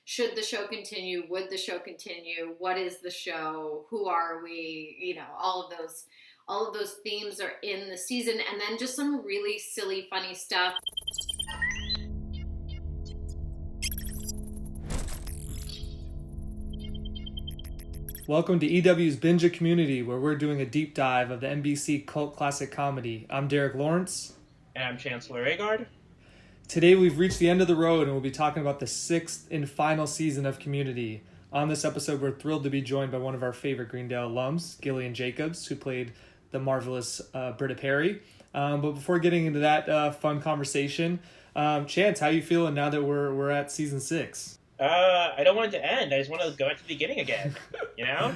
should the show continue? Would the show continue? What is the show? Who are we? You know, all of those themes are in the season, and then just some really silly, funny stuff. Welcome to EW's Binge Community, where we're doing a deep dive of the NBC cult classic comedy. I'm Derek Lawrence. And I'm Chancellor Agard. Today we've reached the end of the road and we'll be talking about the 6th and final season of Community. On this episode, we're thrilled to be joined by one of our favorite Greendale alums, Gillian Jacobs, who played the marvelous Britta Perry. But before getting into that fun conversation, Chance, how you feeling now that we're at season 6? I don't want it to end. I just want to go back to the beginning again. You know?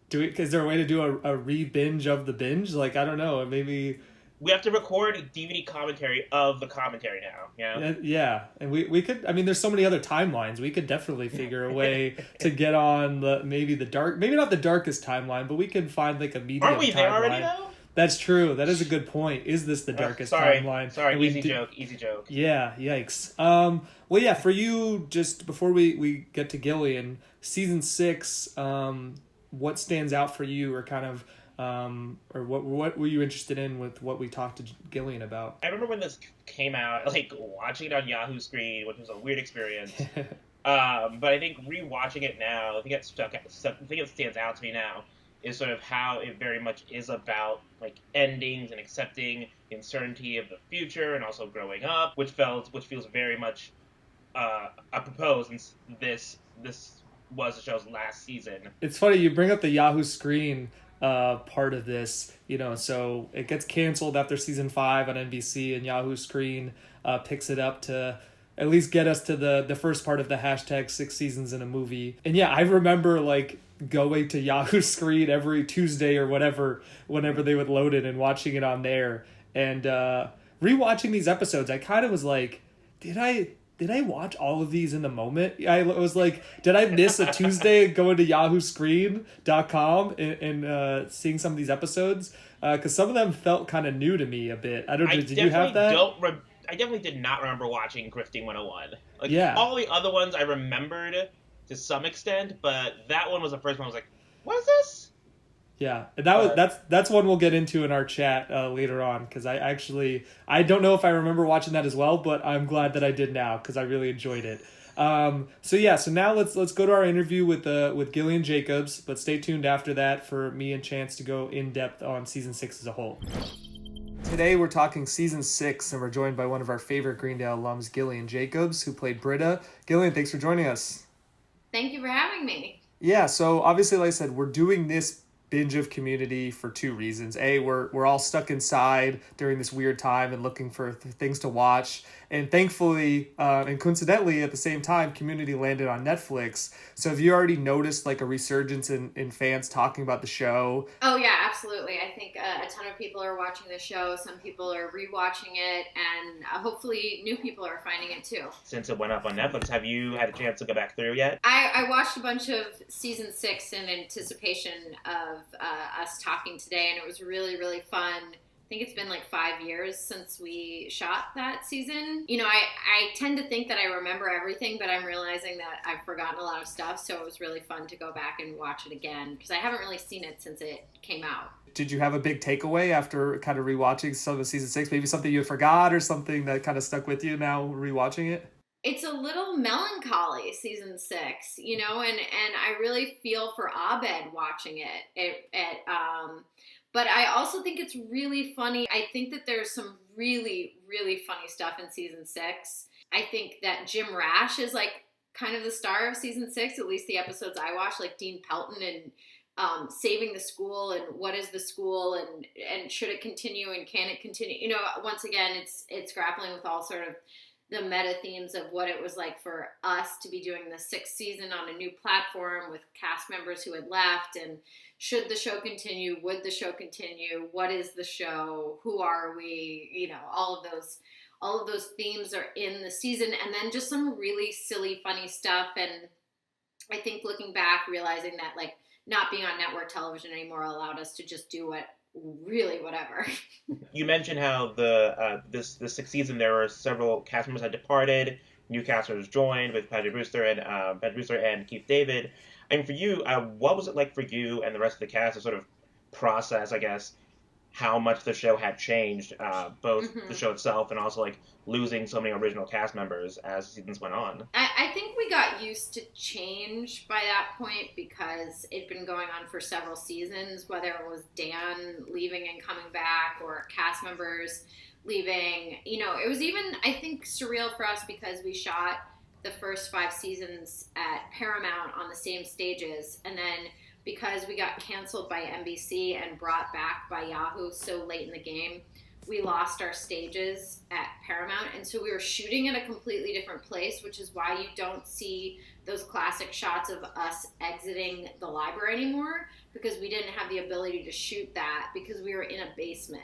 Is there a way to do a re-binge of the binge? Like, I don't know, maybe... We have to record a DVD commentary of the commentary now, you know? Yeah, and we could, I mean, there's so many other timelines. We could definitely figure a way to get on maybe not the darkest timeline, but we could find like a medium timeline. Aren't we there already, though? That's true. That is a good point. Is this the darkest timeline? Sorry, easy joke. Yeah, yikes. Well, yeah, for you, just before we get to Gillian, season 6, what stands out for you, or kind of, or what were you interested in with what we talked to Gillian about? I remember when this came out, like, watching it on Yahoo Screen, which was a weird experience. But I think rewatching it now, the thing that stands out to me now is sort of how it very much is about, like, endings and accepting the uncertainty of the future and also growing up, which feels very much apropos since this was the show's last season. It's funny you bring up the Yahoo Screen part of this, you know, so it gets canceled after season 5 on NBC, and Yahoo Screen picks it up to at least get us to the first part of the hashtag 6 seasons in a movie. And yeah, I remember like going to Yahoo Screen every Tuesday or whatever, whenever they would load it, and watching it on there. And rewatching these episodes, I kind of was like, did I watch all of these in the moment? I was like, did I miss a Tuesday going to yahooscreen.com and seeing some of these episodes? Because some of them felt kind of new to me a bit. I don't know, did you have that? I definitely did not remember watching Grifting 101. Like, yeah. All the other ones I remembered to some extent, but that one was the first one I was like, what is this? Yeah, and that's one we'll get into in our chat later on, because I don't know if I remember watching that as well, but I'm glad that I did now, because I really enjoyed it. So now let's go to our interview with Gillian Jacobs, but stay tuned after that for me and Chance to go in depth on season 6 as a whole. Today we're talking season 6, and we're joined by one of our favorite Greendale alums, Gillian Jacobs, who played Britta. Gillian, thanks for joining us. Thank you for having me. Yeah, so obviously, like I said, we're doing this binge of Community for 2 reasons. A, we're all stuck inside during this weird time and looking for things to watch. And thankfully, and coincidentally, at the same time, Community landed on Netflix. So have you already noticed like a resurgence in fans talking about the show? Oh yeah, absolutely. I think a ton of people are watching the show. Some people are rewatching it, and hopefully new people are finding it too. Since it went up on Netflix, have you had a chance to go back through yet? I watched a bunch of season 6 in anticipation of us talking today, and it was really, really fun. I think it's been like 5 years since we shot that season. You know, I tend to think that I remember everything, but I'm realizing that I've forgotten a lot of stuff, so it was really fun to go back and watch it again, because I haven't really seen it since it came out. Did you have a big takeaway after kind of rewatching some of season 6? Maybe something you forgot or something that kind of stuck with you now rewatching it? It's a little melancholy, season 6, you know, and I really feel for Abed watching it. But I also think it's really funny. I think that there's some really, really funny stuff in season 6. I think that Jim Rash is like kind of the star of season 6, at least the episodes I watched, like Dean Pelton and saving the school and what is the school and should it continue and can it continue? You know, once again, it's grappling with all sort of the meta themes of what it was like for us to be doing the 6th season on a new platform with cast members who had left, and should the show continue? Would the show continue? What is the show? Who are we? You know, all of those themes are in the season, and then just some really silly, funny stuff. And I think looking back, realizing that like not being on network television anymore allowed us to just do whatever. You mentioned how this 6th season there were several cast members had departed. new casters joined with Patrick Brewster and Keith David. I mean, for you, what was it like for you and the rest of the cast to sort of process, I guess, how much the show had changed, both the show itself and also like losing so many original cast members as seasons went on? I think we got used to change by that point because it'd been going on for several seasons, whether it was Dan leaving and coming back or cast members leaving. You know, it was even, I think, surreal for us because we shot the first 5 seasons at Paramount on the same stages, and then because we got canceled by NBC and brought back by Yahoo so late in the game, we lost our stages at Paramount. And so we were shooting at a completely different place, which is why you don't see those classic shots of us exiting the library anymore, because we didn't have the ability to shoot that because we were in a basement.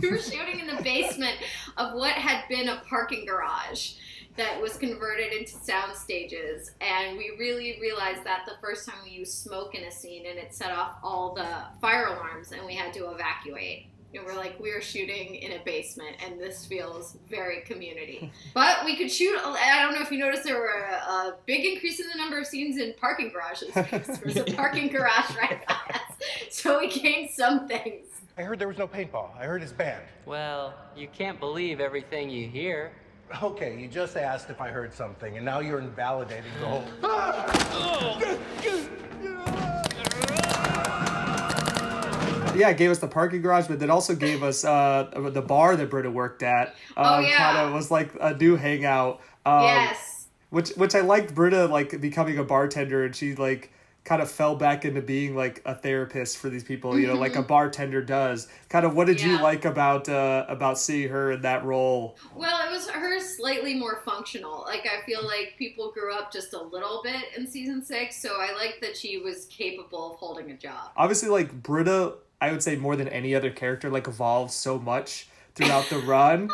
We were shooting in the basement of what had been a parking garage that was converted into sound stages, and we really realized that the first time we used smoke in a scene, and it set off all the fire alarms, and we had to evacuate. And we're like, we're shooting in a basement, and this feels very community. But we could shoot, I don't know if you noticed, there were a big increase in the number of scenes in parking garages, because there was a parking garage right by us. So we gained some things. I heard there was no paintball. I heard it's banned. Well, you can't believe everything you hear. Okay, you just asked if I heard something, and now you're invalidating the whole... Yeah, it gave us the parking garage, but it also gave us the bar that Britta worked at. Kind of was like a new hangout. Yes. Which I liked Britta, like, becoming a bartender, and she, like, kind of fell back into being like a therapist for these people, you know, like a bartender does. Kind of, what did you like about seeing her in that role? Well, it was her slightly more functional. Like, I feel like people grew up just a little bit in season 6, so I like that she was capable of holding a job. Obviously, like, Britta, I would say more than any other character, like, evolved so much throughout the run.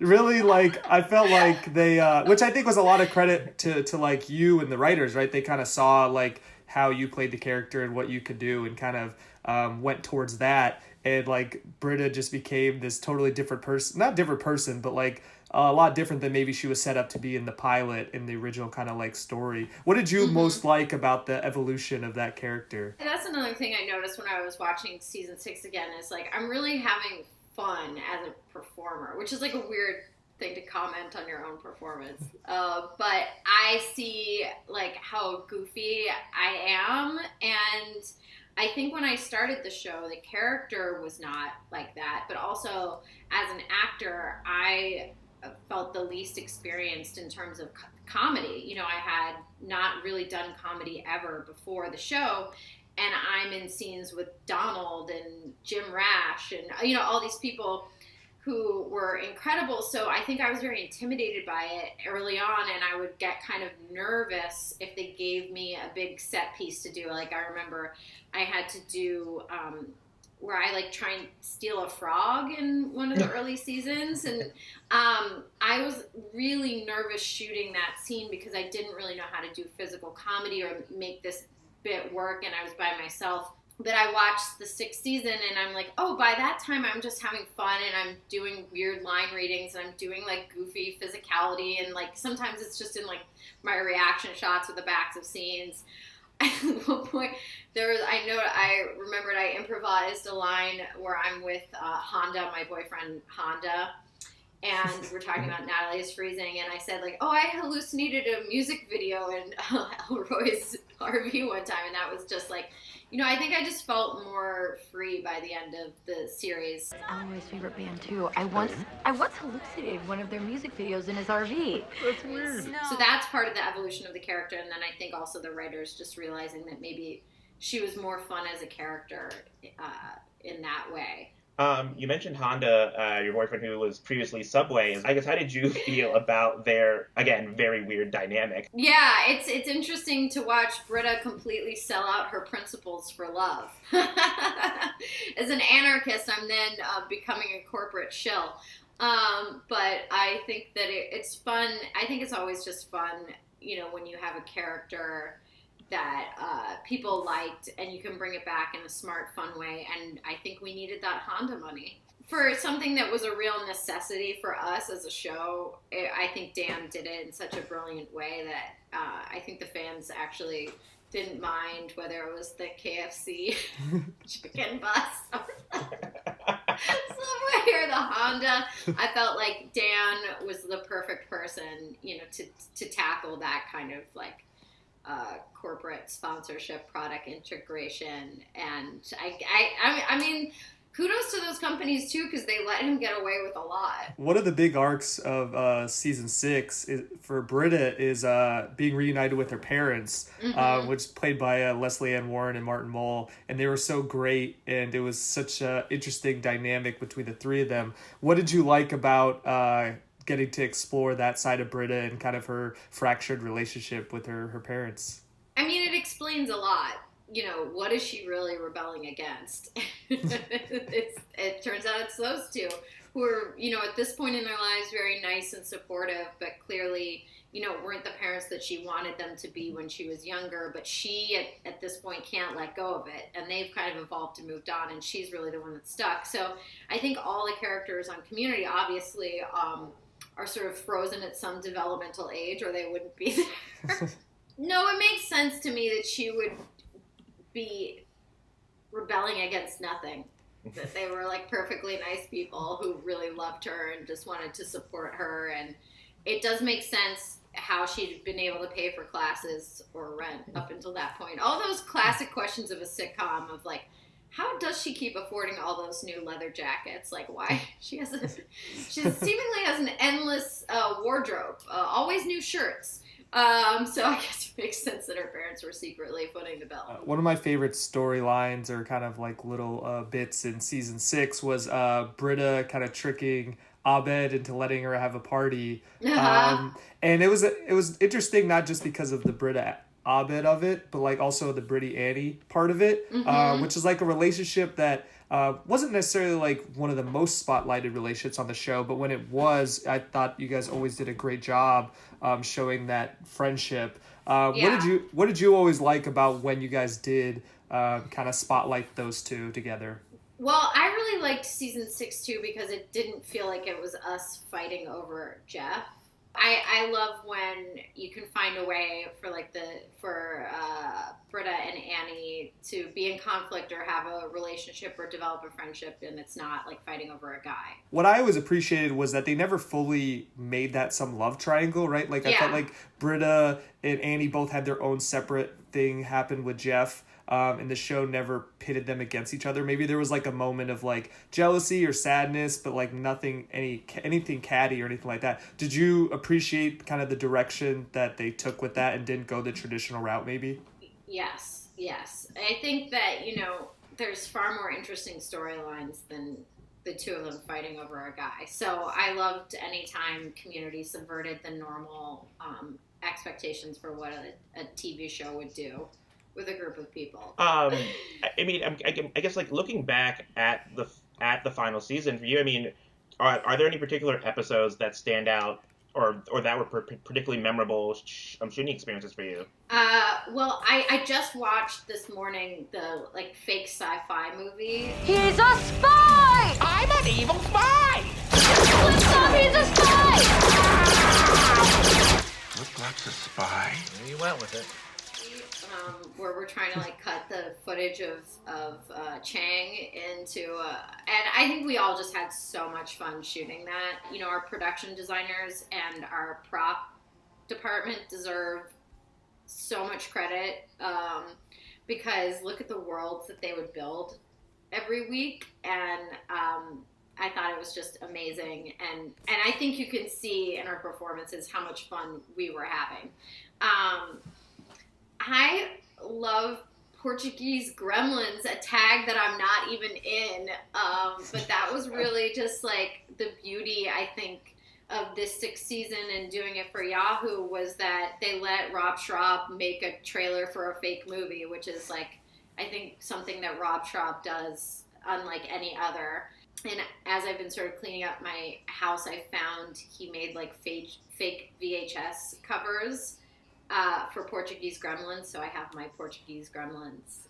Really, like, I felt like they, which I think was a lot of credit to like, you and the writers, right? They kind of saw, like, how you played the character and what you could do, and kind of went towards that. And, like, Britta just became this totally different person. Not different person, but, like, a lot different than maybe she was set up to be in the pilot, in the original kind of, like, story. What did you most like about the evolution of that character? And that's another thing I noticed when I was watching season 6 again, is, like, I'm really having fun as a performer, which is like a weird thing to comment on your own performance. But I see, like, how goofy I am, and I think when I started the show, the character was not like that, but also as an actor, I felt the least experienced in terms of comedy. You know, I had not really done comedy ever before the show, and I'm in scenes with Donald and Jim Rash and, you know, all these people who were incredible. So I think I was very intimidated by it early on, and I would get kind of nervous if they gave me a big set piece to do. Like, I remember I had to do where I, like, try and steal a frog in one of the early seasons, and I was really nervous shooting that scene because I didn't really know how to do physical comedy or make this bit work, and I was by myself. But I watched the 6th season, and I'm like, oh, by that time I'm just having fun, and I'm doing weird line readings, and I'm doing, like, goofy physicality, and, like, sometimes it's just in, like, my reaction shots with the backs of scenes. At one point, I remembered I improvised a line where I'm with Honda, my boyfriend Honda, and we're talking about Natalie is freezing, and I said, like, oh, I hallucinated a music video in Elroy's RV one time, and that was just, like, you know, I think I just felt more free by the end of the series. Elroy's favorite band, too. I once hallucinated one of their music videos in his RV. That's weird. So that's part of the evolution of the character, and then I think also the writers just realizing that maybe she was more fun as a character in that way. You mentioned Honda, your boyfriend who was previously Subway. I guess, how did you feel about their, again, very weird dynamic? Yeah, it's interesting to watch Britta completely sell out her principles for love. As an anarchist, I'm then becoming a corporate shill. But I think that it's fun. I think it's always just fun, you know, when you have a character that people liked, and you can bring it back in a smart, fun way. And I think we needed that Honda money. for something that was a real necessity for us as a show, I think Dan did it in such a brilliant way that I think the fans actually didn't mind whether it was the KFC chicken bus or Subway or the Honda. I felt like Dan was the perfect person, to tackle that kind of like corporate sponsorship, product integration, and I mean, kudos to those companies too, because they let him get away with a lot. One of the big arcs of season 6 for Britta is being reunited with her parents, which is played by Leslie Ann Warren and Martin Mull, and they were so great, and it was such an interesting dynamic between the three of them. What did you like about getting to explore that side of Britta and kind of her fractured relationship with her parents? I mean, it explains a lot. What is she really rebelling against? It turns out it's those two who are, at this point in their lives, very nice and supportive, but clearly, weren't the parents that she wanted them to be when she was younger. But she, at this point, can't let go of it. And they've kind of evolved and moved on, and she's really the one that's stuck. So I think all the characters on Community, obviously, are sort of frozen at some developmental age, or they wouldn't be there. No, it makes sense to me that she would be rebelling against nothing. That they were like perfectly nice people who really loved her and just wanted to support her. And it does make sense how she'd been able to pay for classes or rent up until that point. All those classic questions of a sitcom of like, how does she keep affording all those new leather jackets? Like, why? She seemingly has an endless wardrobe, always new shirts. So I guess it makes sense that her parents were secretly footing the bill. One of my favorite storylines, or kind of like little bits in season 6, was Britta kind of tricking Abed into letting her have a party. And it was interesting, not just because of the Britta Abed of it, but like also the Britta Annie part of it, which is like a relationship that wasn't necessarily like one of the most spotlighted relationships on the show, but when it was, I thought you guys always did a great job showing that friendship. What did you always like about when you guys did kind of spotlight those two together? Well, I really liked season 6 too, because it didn't feel like it was us fighting over Jeff. I love when you can find a way for Britta and Annie to be in conflict or have a relationship or develop a friendship, and it's not like fighting over a guy. What I always appreciated was that they never fully made that some love triangle, right? Like I felt like Britta and Annie both had their own separate thing happen with Jeff. And the show never pitted them against each other. Maybe there was like a moment of like jealousy or sadness, but like anything catty or anything like that. Did you appreciate kind of the direction that they took with that and didn't go the traditional route maybe? Yes. I think that, there's far more interesting storylines than the two of them fighting over a guy. So I loved any time Community subverted the normal expectations for what a TV show would do with a group of people. I mean, I guess like looking back at the final season for you, I mean, are there any particular episodes that stand out or that were particularly memorable shooting experiences for you? Well, I just watched this morning the like fake sci-fi movie. He's a spy! I'm an evil spy! Let's stop, he's a spy! Looks like a spy. You went with it. Where we're trying to like cut the footage of Chang into, and I think we all just had so much fun shooting that. Our production designers and our prop department deserve so much credit because look at the worlds that they would build every week, and I thought it was just amazing, and I think you can see in our performances how much fun we were having. I love Portuguese Gremlins, a tag that I'm not even in, but that was really just like the beauty, I think, of this 6th season and doing it for Yahoo was that they let Rob Schrab make a trailer for a fake movie, which is like, I think something that Rob Schrab does unlike any other. And as I've been sort of cleaning up my house, I found he made like fake VHS covers for Portuguese Gremlins, so I have my Portuguese Gremlins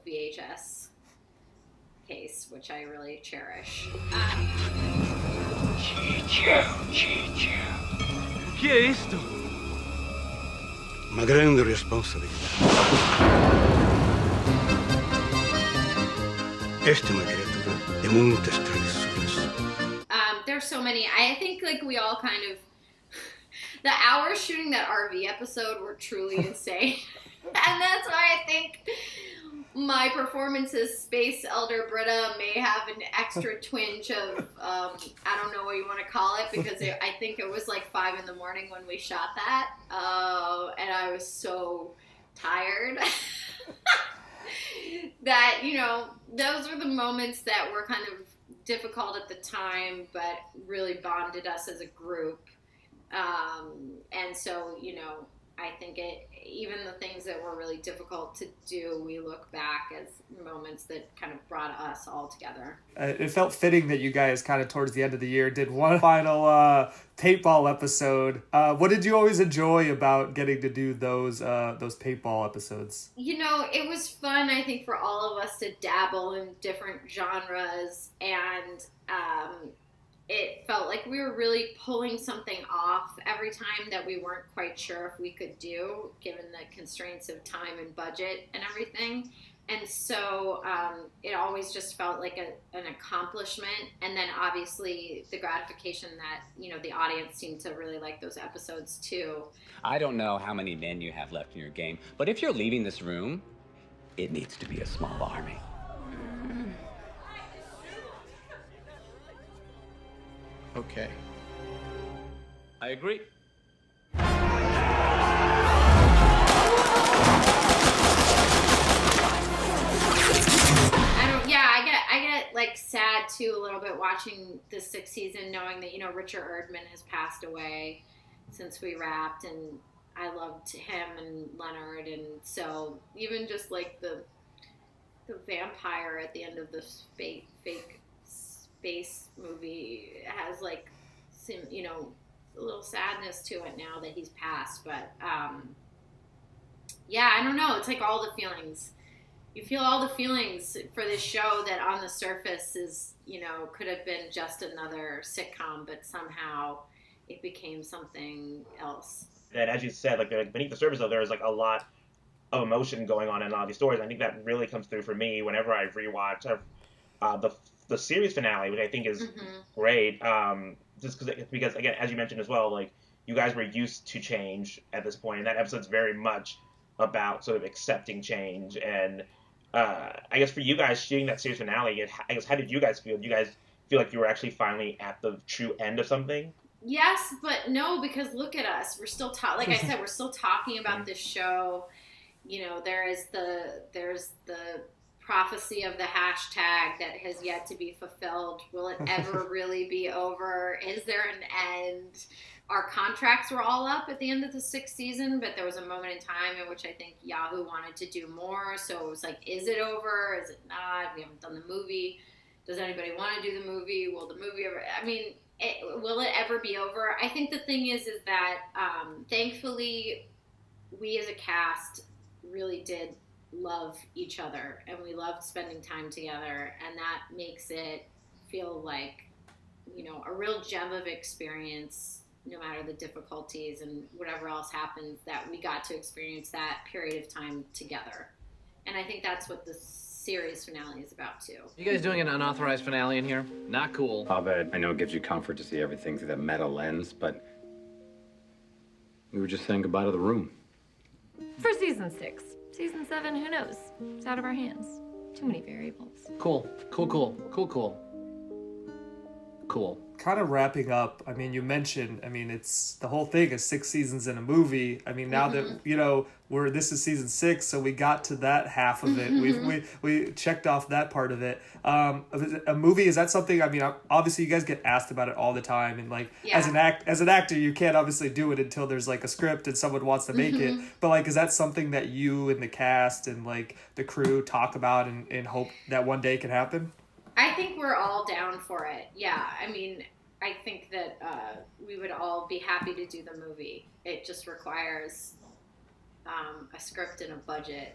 VHS case, which I really cherish. Chi è esto? Una grande responsabilità. Esta è una criatura de muitas travesuras. There's so many. I think like we all kind of the hours shooting that RV episode were truly insane. And that's why I think my performance as Space Elder Britta may have an extra twinge of, I don't know what you want to call it, because I think it was like 5 a.m. when we shot that. And I was so tired that, you know, those were the moments that were kind of difficult at the time, but really bonded us as a group. And so, you know, I think even the things that were really difficult to do, we look back as moments that kind of brought us all together. It felt fitting that you guys kind of towards the end of the year did one final paintball episode. What did you always enjoy about getting to do those paintball episodes? You know, it was fun, I think, for all of us to dabble in different genres, and it felt like we were really pulling something off every time that we weren't quite sure if we could do, given the constraints of time and budget and everything. And so it always just felt like an accomplishment. And then obviously the gratification that, you know, the audience seemed to really like those episodes too. I don't know how many men you have left in your game, but if you're leaving this room, it needs to be a small army. Okay. I agree. I get like sad too a little bit watching the 6th season, knowing that, you know, Richard Erdman has passed away since we wrapped, and I loved him and Leonard, and so even just like the vampire at the end of the fake space movie has like some, you know, a little sadness to it now that he's passed. But yeah, I don't know, it's like all the feelings. You feel all the feelings for this show that on the surface is, you know, could have been just another sitcom, but somehow it became something else. And as you said, like beneath the surface, though, there is like a lot of emotion going on in a lot of these stories. I think that really comes through for me whenever I rewatch the series finale, which I think is great. Just because, again, as you mentioned as well, like you guys were used to change at this point, and that episode's very much about sort of accepting change. And I guess for you guys shooting that series finale, I guess how did you guys feel? Did you guys feel like you were actually finally at the true end of something? Yes, but no, because look at us. We're still like I said, we're still talking about this show. You know, there's the prophecy of the hashtag that has yet to be fulfilled. Will it ever really be over? Is there an end? Our contracts were all up at the end of the 6th season, but there was a moment in time in which I think Yahoo wanted to do more. So it was like, is it over? Is it not? We haven't done the movie. Does anybody want to do the movie? Will the movie ever? I mean, will it ever be over? I think the thing is that thankfully we as a cast really did love each other, and we loved spending time together, and that makes it feel like, you know, a real gem of experience, no matter the difficulties and whatever else happens, that we got to experience that period of time together. And I think that's what the series finale is about too. You guys doing an unauthorized finale in here? Not cool. Abed, I know it gives you comfort to see everything through that meta lens, but we were just saying goodbye to the room. For season 6. Season 7, who knows? It's out of our hands. Too many variables. Cool. Kind of wrapping up, I mean, you mentioned, I mean, it's the whole thing is 6 seasons in a movie. I mean, now that, you know, this is season 6, so we got to that half of it. We checked off that part of it. A movie, is that something, I mean, obviously you guys get asked about it all the time, and like as an actor, you can't obviously do it until there's like a script and someone wants to make it. But like, is that something that you and the cast and like the crew talk about and hope that one day can happen? I think we're all down for it. Yeah, I mean, I think that we would all be happy to do the movie. It just requires a script and a budget.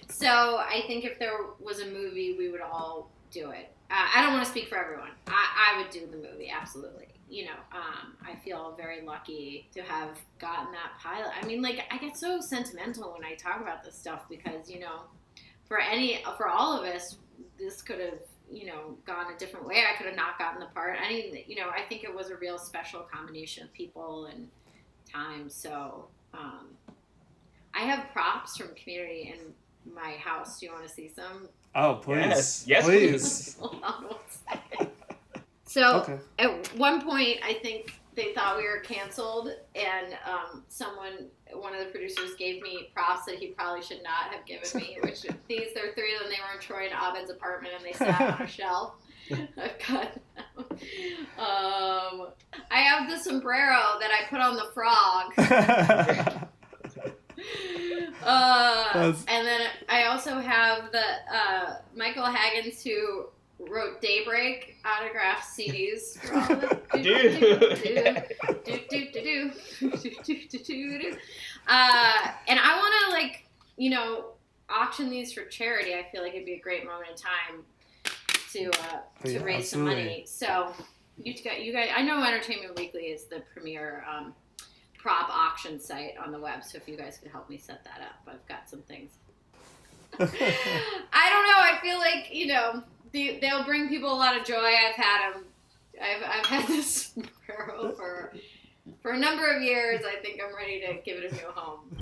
So I think if there was a movie, we would all do it. I don't want to speak for everyone. I would do the movie, absolutely. You know, I feel very lucky to have gotten that pilot. I mean, like, I get so sentimental when I talk about this stuff because, you know, for all of us, this could have, you know, gone a different way. I could have not gotten the part. You know, I think it was a real special combination of people and time. So, I have props from Community in my house. Do you want to see some? Oh, please. Yes, please. Hold on 1 second. So, At one point, I think they thought we were canceled, and one of the producers gave me props that he probably should not have given me, which there are 3 of them. They were in Troy and Abed's apartment, and they sat on a shelf. I've got them. I have the sombrero that I put on the frog. And then I also have the Michael Haggins, who wrote Daybreak autographed CDs for all of them. And I want to, like, you know, auction these for charity. I feel like it'd be a great moment in time to raise some money. So you guys, I know Entertainment Weekly is the premier prop auction site on the web, so if you guys could help me set that up, I've got some things. I don't know, I feel like, you know, they'll bring people a lot of joy. I've had this barrel for a number of years. I think I'm ready to give it a new home.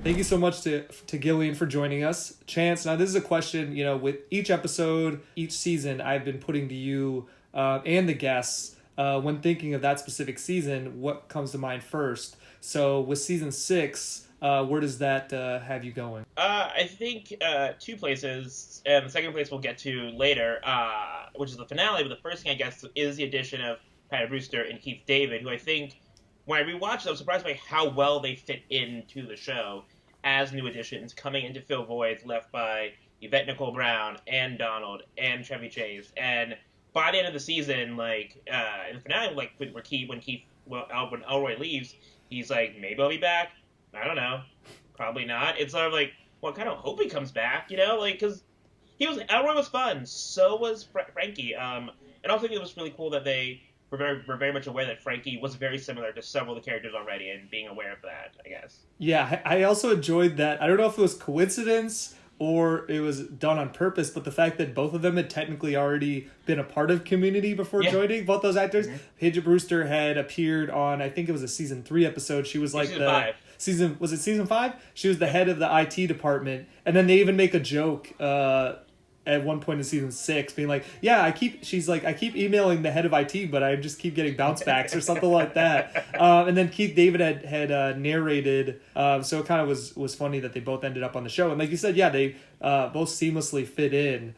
Thank you so much to Gillian for joining us. Chance, now this is a question, you know, with each episode, each season, I've been putting to you and the guests, when thinking of that specific season, what comes to mind first? So with season 6, where does that have you going? I think 2 places, and the second place we'll get to later, which is the finale. But the first thing, I guess, is the addition of Patty Brewster and Keith David, who I think, when I rewatched it, I was surprised by how well they fit into the show as new additions, coming in to fill voids left by Yvette Nicole Brown and Donald and Chevy Chase. And by the end of the season, like, in the finale, like, when Elroy leaves, he's like, maybe I'll be back. I don't know. Probably not. It's sort of like, well, I kind of hope he comes back, you know? Like, because Elroy was fun. So was Frankie. And I also think it was really cool that they were very much aware that Frankie was very similar to several of the characters already, and being aware of that, I guess. Yeah, I also enjoyed that. I don't know if it was coincidence or it was done on purpose, but the fact that both of them had technically already been a part of Community before joining, both those actors. Mm-hmm. Paige Brewster had appeared on, I think it was a season 3 episode. She was like was it season 5? She was the head of the IT department, and then they even make a joke at one point in season 6, being like, I keep emailing the head of IT, but I just keep getting bounce backs or something like that. And then Keith David had narrated, so it kind of was funny that they both ended up on the show. And like you said, they both seamlessly fit in,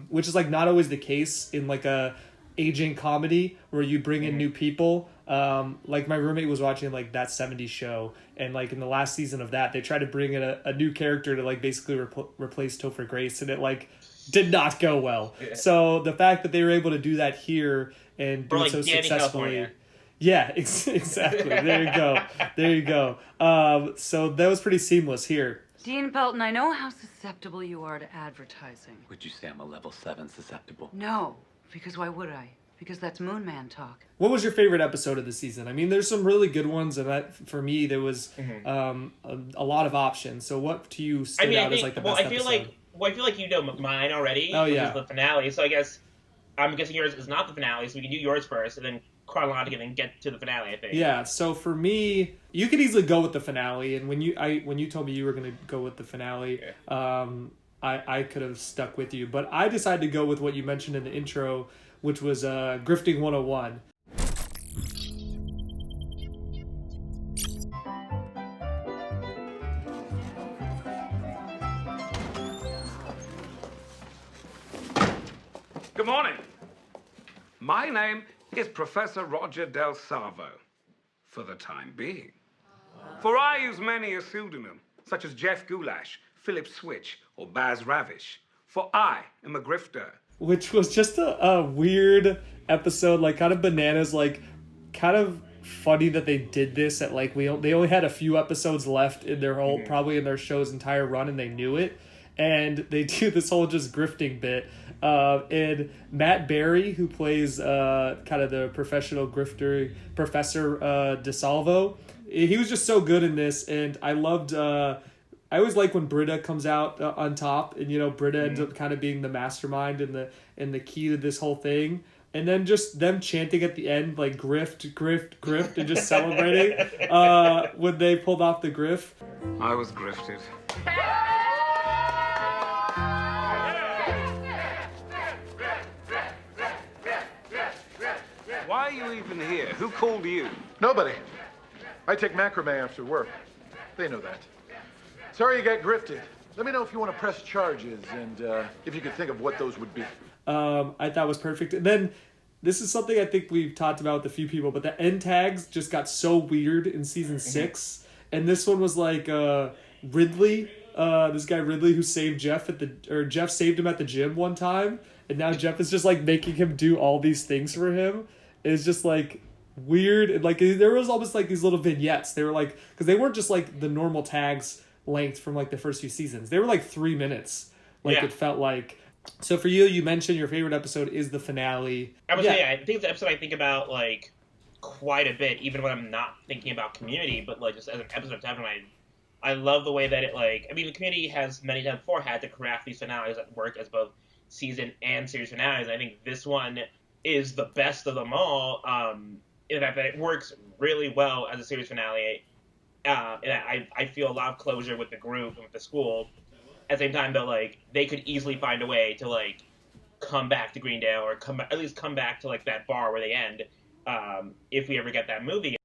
which is like not always the case in like a aging comedy where you bring in new people. Like my roommate was watching like That 70s Show, and like in the last season of that, they tried to bring in a new character to like basically replace Topher Grace, and it like did not go well. Yeah. So the fact that they were able to do that here and do it so successfully. Yeah, exactly. There you go. So that was pretty seamless here. Dean Pelton, I know how susceptible you are to advertising. Would you say I'm a level 7 susceptible? No, because why would I? Because that's Moon Man talk. What was your favorite episode of the season? I mean, there's some really good ones, and that for me there was a lot of options. So what to you stood out as like the best episode? I feel like you know mine already, which is the finale. So I guess I'm guessing yours is not the finale, so we can do yours first, and then chronologically then get to the finale, I think. Yeah, so for me, you could easily go with the finale, and when you told me you were going to go with the finale, I could have stuck with you. But I decided to go with what you mentioned in the intro, which was Grifting 101. Good morning. My name is Professor Roger Del Salvo, for the time being. For I use many a pseudonym, such as Jeff Goulash, Philip Switch, or Baz Ravish. For I am a grifter. Which was just a weird episode, like kind of bananas, like kind of funny that they did this at like they only had a few episodes left in their whole probably in their show's entire run, and they knew it, and they do this whole just grifting bit. And Matt Berry, who plays kind of the professional grifter Professor DeSalvo, he was just so good in this, and I loved. I always like when Britta comes out on top, and Britta ends up kind of being the mastermind and the key to this whole thing. And then just them chanting at the end, like grift, grift, grift, and just celebrating when they pulled off the griff. I was grifted. Why are you even here? Who called you? Nobody. I take macrame after work. They know that. Sorry you got grifted. Let me know if you want to press charges and if you could think of what those would be. I thought was perfect. And then this is something I think we've talked about with a few people, but the end tags just got so weird in season 6. And this one was like Ridley, this guy Ridley who saved Jeff Jeff saved him at the gym one time, and now Jeff is just like making him do all these things for him. It's just like weird, and like there was almost like these little vignettes. They were like, because they weren't just like the normal tags length from like the first few seasons. They were like 3 minutes. Like it felt like. So for you mentioned your favorite episode is the finale. I would say I think it's the episode I think about like quite a bit, even when I'm not thinking about Community, but like just as an episode of television, I love the way that it like. I mean, the Community has many times before had to craft these finales that work as both season and series finales. I think this one is the best of them all. In fact, that it works really well as a series finale. And I feel a lot of closure with the group and with the school. At the same time, though, like they could easily find a way to like come back to Greendale or at least come back to like that bar where they end, if we ever get that movie.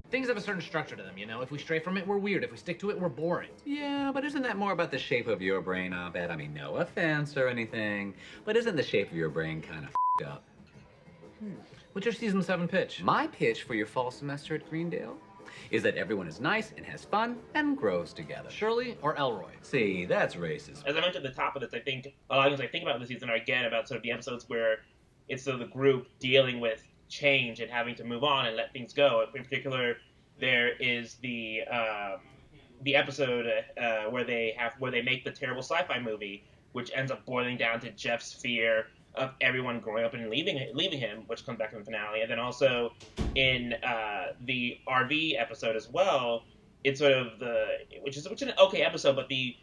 Things have a certain structure to them, If we stray from it, we're weird. If we stick to it, we're boring. Yeah, but isn't that more about the shape of your brain, Abed? I mean, no offense or anything, but isn't the shape of your brain kind of f***ed up? What's your season 7 pitch? My pitch for your fall semester at Greendale is that everyone is nice and has fun and grows together. Shirley or Elroy? See, that's racist. As I mentioned at the top of this, I think a lot of things I think about this season are again about sort of the episodes where it's sort of the group dealing with change and having to move on and let things go. In particular, there is the episode where they make the terrible sci-fi movie, which ends up boiling down to Jeff's fear of everyone growing up and leaving him, which comes back in the finale. And then also in the RV episode as well, it's sort of which is an okay episode, but the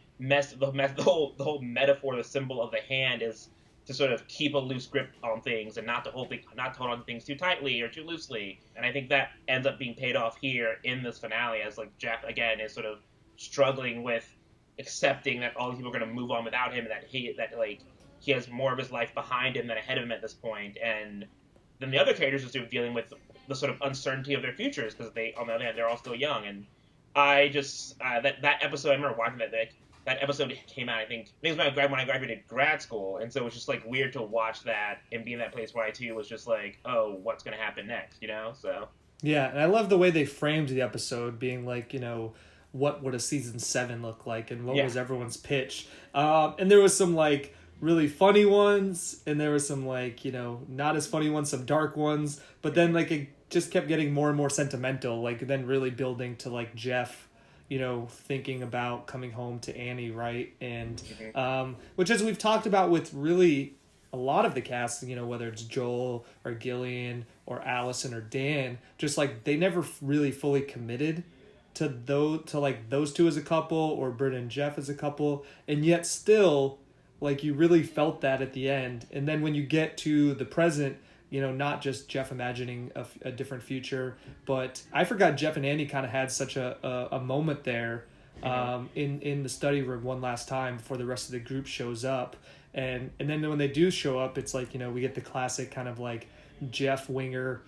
whole metaphor, the symbol of the hand is to sort of keep a loose grip on things and not to hold on to things too tightly or too loosely. And I think that ends up being paid off here in this finale as like Jeff again is sort of struggling with accepting that all these people are going to move on without him, and that he has more of his life behind him than ahead of him at this point. And then the other characters are sort of dealing with the sort of uncertainty of their futures because on the other hand, they're all still young. And I just, that episode, I remember watching that episode came out, I think it was when I graduated grad school. And so it was just like weird to watch that and be in that place where I too was just like, oh, what's going to happen next, So. Yeah, and I love the way they framed the episode being like, what would a season 7 look like and what was everyone's pitch. And there was some like really funny ones, and there were some like not as funny ones, some dark ones, but then like it just kept getting more and more sentimental, like then really building to like Jeff thinking about coming home to Annie, right? And which, as we've talked about with really a lot of the cast, whether it's Joel or Gillian or Allison or Dan, just like they never really fully committed to those two as a couple or Britta and Jeff as a couple, and yet still like you really felt that at the end. And then when you get to the present, not just Jeff imagining a different future, but I forgot Jeff and Andy kind of had such a moment there in the study room one last time before the rest of the group shows up. And then when they do show up, it's like, we get the classic kind of like Jeff Winger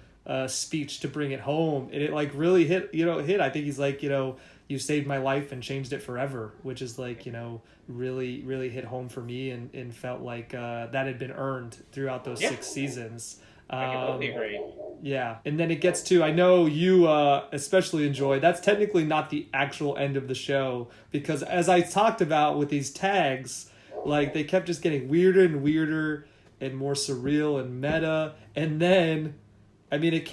speech to bring it home. And it like really hit. I think he's like, you saved my life and changed it forever, which is like, really, really hit home for me and felt like that had been earned throughout those 6 seasons. I completely agree. Yeah. And then it gets to, I know you especially enjoy, that's technically not the actual end of the show, because as I talked about with these tags, like they kept just getting weirder and weirder. and more surreal and meta. And then, I mean,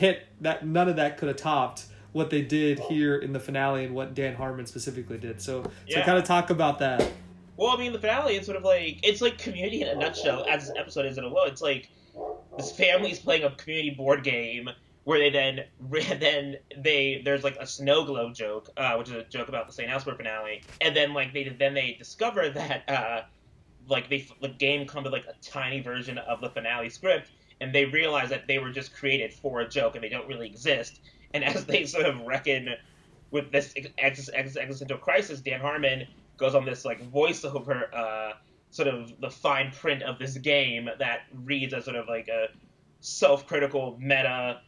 none of that could have topped what they did here in the finale and what Dan Harmon specifically did. So kind of talk about that. Well, I mean, the finale is sort of like, it's like Community in a nutshell, as this episode is in a low. It's like this family's playing a community board game where there's like a snow globe joke, which is a joke about the St. Elsewhere finale, and then like they discover that the game comes with like a tiny version of the finale script, and they realize that they were just created for a joke and they don't really exist. And as they sort of reckon with this existential crisis, Dan Harmon goes on this like voiceover, sort of the fine print of this game that reads as sort of like a self-critical meta,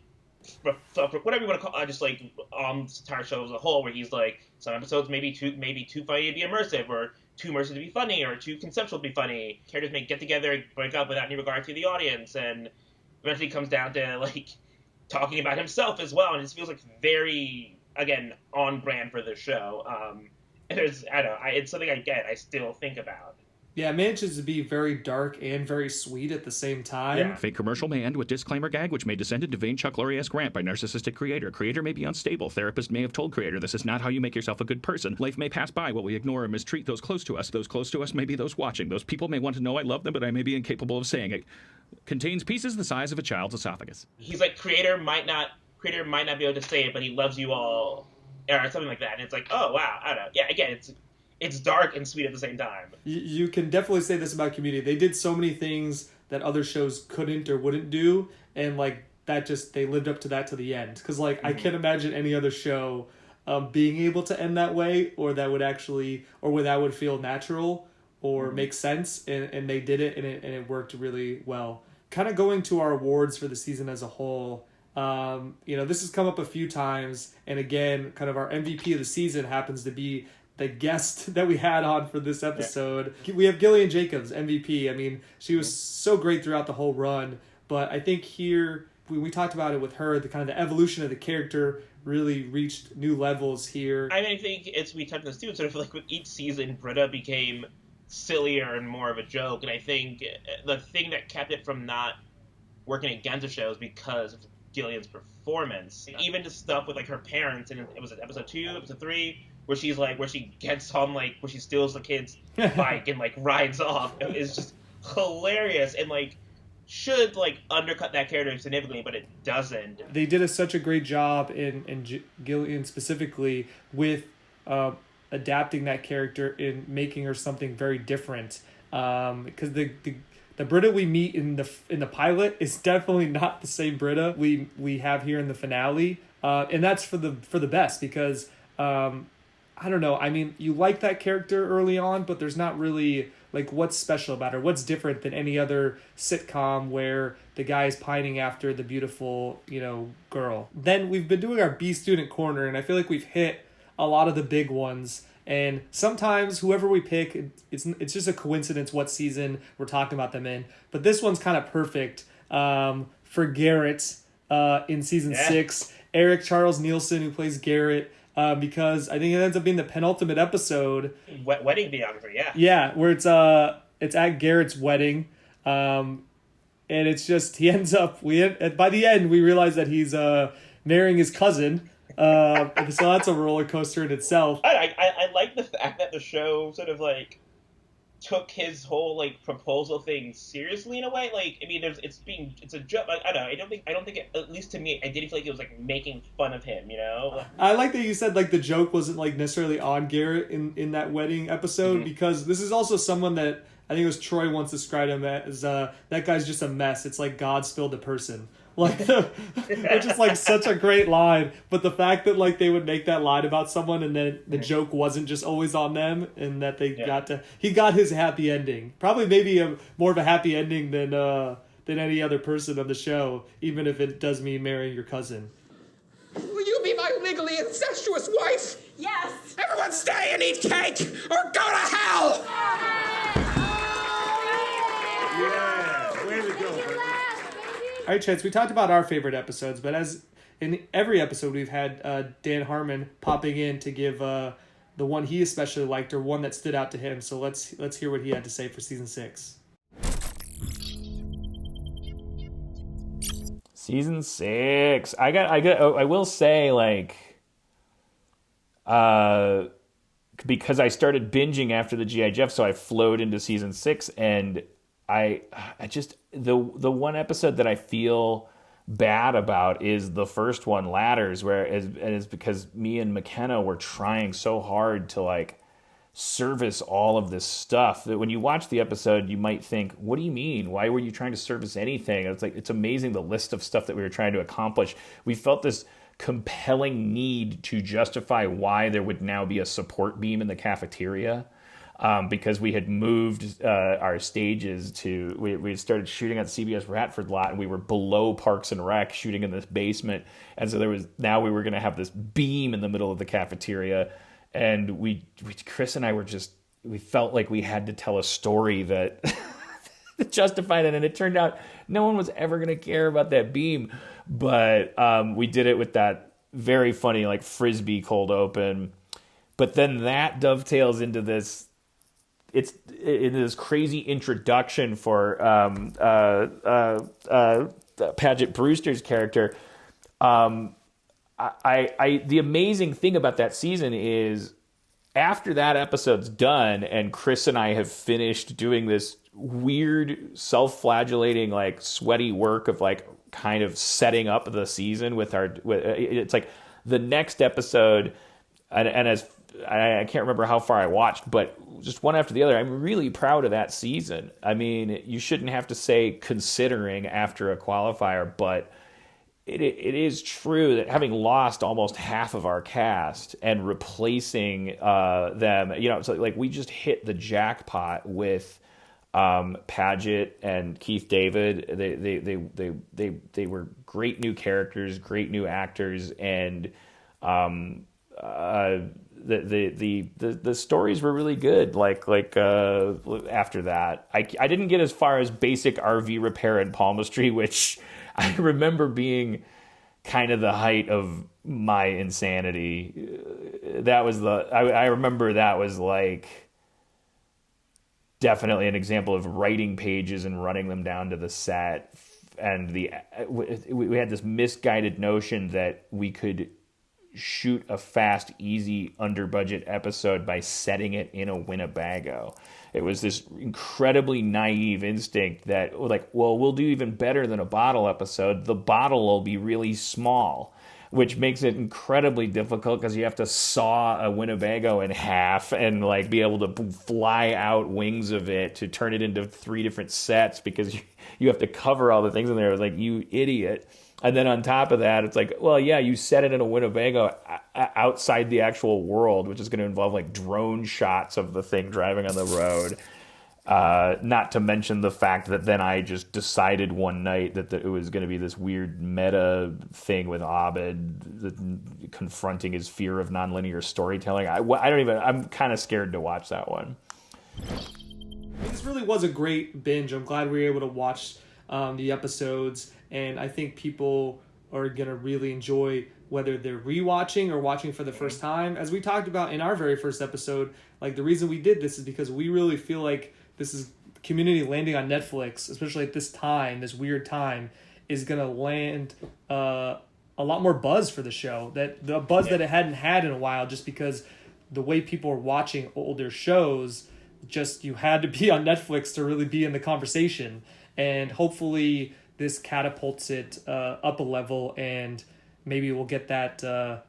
whatever you want to call it, just like on the entire show as a whole, where he's like, some episodes may be too funny to be immersive, or too immersive to be funny, or too conceptual to be funny. Characters may get together, break up without any regard to the audience, and eventually comes down to like talking about himself as well, and it just feels like very, again, on brand for this show. And it's something I still think about. Yeah, it manages to be very dark and very sweet at the same time. Yeah. Fake commercial may end with disclaimer gag, which may descend into vain Chuck Lorre-esque rant by narcissistic creator. Creator may be unstable. Therapist may have told creator, this is not how you make yourself a good person. Life may pass by while we ignore or mistreat those close to us. Those close to us may be those watching. Those people may want to know I love them, but I may be incapable of saying it. Contains pieces the size of a child's esophagus. He's like, creator might not be able to say it, but he loves you all, or something like that. And it's like, oh wow, I don't know. Yeah, again, it's dark and sweet at the same time. You can definitely say this about Community. They did so many things that other shows couldn't or wouldn't do, and like that they lived up to that to the end. Because like I can't imagine any other show being able to end that way, or that would actually, or where that would feel natural or make sense. And they did it, and it worked really well. Kind of going to our awards for the season as a whole. This has come up a few times, and again, kind of our MVP of the season happens to be the guest that we had on for this episode. Yeah. We have Gillian Jacobs, MVP. I mean, she was so great throughout the whole run, but I think here, we talked about it with her, the kind of the evolution of the character really reached new levels here. I mean, I think we touched on this too, sort of like with each season, Britta became sillier and more of a joke, and I think the thing that kept it from not working against the show is because of Gillian's performance. Even just stuff with like her parents, and it was episode 2, episode 3, where she gets on like, where she steals the kid's bike and like rides off. It's just hilarious, and like should like undercut that character significantly, but it doesn't. They did such a great job in Gillian specifically with adapting that character and making her something very different. Because the Britta we meet in the pilot is definitely not the same Britta we have here in the finale, and that's for the best, because I don't know. I mean, you like that character early on, but there's not really like what's special about her, what's different than any other sitcom where the guy is pining after the beautiful, girl. Then we've been doing our B student corner, and I feel like we've hit a lot of the big ones. And sometimes whoever we pick, it's just a coincidence what season we're talking about them in. But this one's kind of perfect for Garrett in season 6. Eric Charles Nielsen, who plays Garrett, because I think it ends up being the penultimate episode. Wedding videographer, yeah. Yeah, where it's at Garrett's wedding, and it's just he ends up by the end we realize that he's marrying his cousin. So that's a roller coaster in itself. I like the fact that the show sort of like took his whole like proposal thing seriously in a way. Like, I mean, it's a joke. Like, I don't know. I don't think it, at least to me, I didn't feel like it was like making fun of him. I like that you said like the joke wasn't like necessarily on Garrett in that wedding episode, because this is also someone that I think it was Troy once described him as that guy's just a mess. It's like God spilled a person. Like, which is like such a great line, but the fact that like they would make that line about someone and then the joke wasn't just always on them, and that he got his happy ending, probably maybe more of a happy ending than any other person on the show, even if it does mean marrying your cousin. Will you be my legally incestuous wife? Yes. Everyone stay and eat cake or go to hell. Yeah, way to go. All right, Chance, we talked about our favorite episodes, but as in every episode, we've had Dan Harmon popping in to give the one he especially liked, or one that stood out to him. So let's hear what he had to say for season 6. Season 6. I will say, like, because I started binging after the G.I. Jeff, so I flowed into season 6, and I just, the one episode that I feel bad about is the first one, Ladders, where it's because me and McKenna were trying so hard to, like, service all of this stuff that when you watch the episode, you might think, what do you mean? Why were you trying to service anything? It's like, it's amazing the list of stuff that we were trying to accomplish. We felt this compelling need to justify why there would now be a support beam in the cafeteria, because we had moved our stages to, we had started shooting at CBS Radford lot, and we were below Parks and Rec shooting in this basement. And so now we were going to have this beam in the middle of the cafeteria. And Chris and I we felt like we had to tell a story that justified it. And it turned out no one was ever going to care about that beam. But we did it with that very funny, like, Frisbee cold open. But then that dovetails into this, this crazy introduction for Paget Brewster's character. The amazing thing about that season is after that episode's done and Chris and I have finished doing this weird self-flagellating, like, sweaty work of, like, kind of setting up the season it's like the next episode, and as I can't remember how far I watched, but just one after the other, I'm really proud of that season. I mean, you shouldn't have to say considering after a qualifier, but it is true that having lost almost half of our cast and replacing them, it's like we just hit the jackpot with Paget and Keith David. They were great new characters, great new actors, and the stories were really good. Like after that, I didn't get as far as basic RV repair in palmistry, which I remember being kind of the height of my insanity. I remember that was like definitely an example of writing pages and running them down to the set. And we had this misguided notion that we could shoot a fast, easy, under budget episode by setting it in a Winnebago. It was this incredibly naive instinct that, like, well, we'll do even better than a bottle episode. The bottle will be really small, which makes it incredibly difficult because you have to saw a Winnebago in half and, like, be able to fly out wings of it to turn it into 3 different sets because you have to cover all the things in there. It was like, you idiot. And then on top of that, it's like, well, yeah, you set it in a Winnebago outside the actual world, which is going to involve, like, drone shots of the thing driving on the road. Not to mention the fact that then I just decided one night that it was going to be this weird meta thing with Abed confronting his fear of nonlinear storytelling. I'm kind of scared to watch that one. This really was a great binge. I'm glad we were able to watch the episodes, and I think people are going to really enjoy whether they're rewatching or watching for the first time. As we talked about in our very first episode, like, the reason we did this is because we really feel like this is Community landing on Netflix, especially at this time, this weird time, is going to land a lot more buzz for the show. That the buzz that it hadn't had in a while, just because the way people are watching older shows, just you had to be on Netflix to really be in the conversation. And hopefully this catapults it up a level, and maybe we'll get that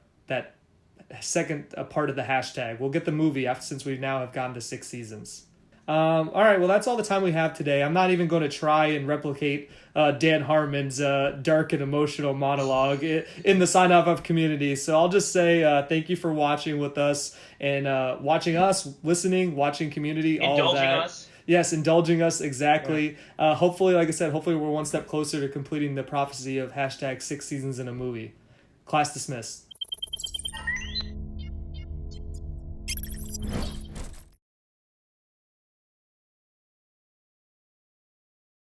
second part of the hashtag. We'll get the movie since we now have gone to 6 seasons. All right, well, that's all the time we have today. I'm not even going to try and replicate Dan Harmon's dark and emotional monologue in the sign-off of Community. So I'll just say thank you for watching with us and watching us, listening, watching Community, all of that. Indulging us. Yes, indulging us, exactly. Yeah. Hopefully, like I said, hopefully we're one step closer to completing the prophecy of hashtag 6 seasons in a movie. Class dismissed.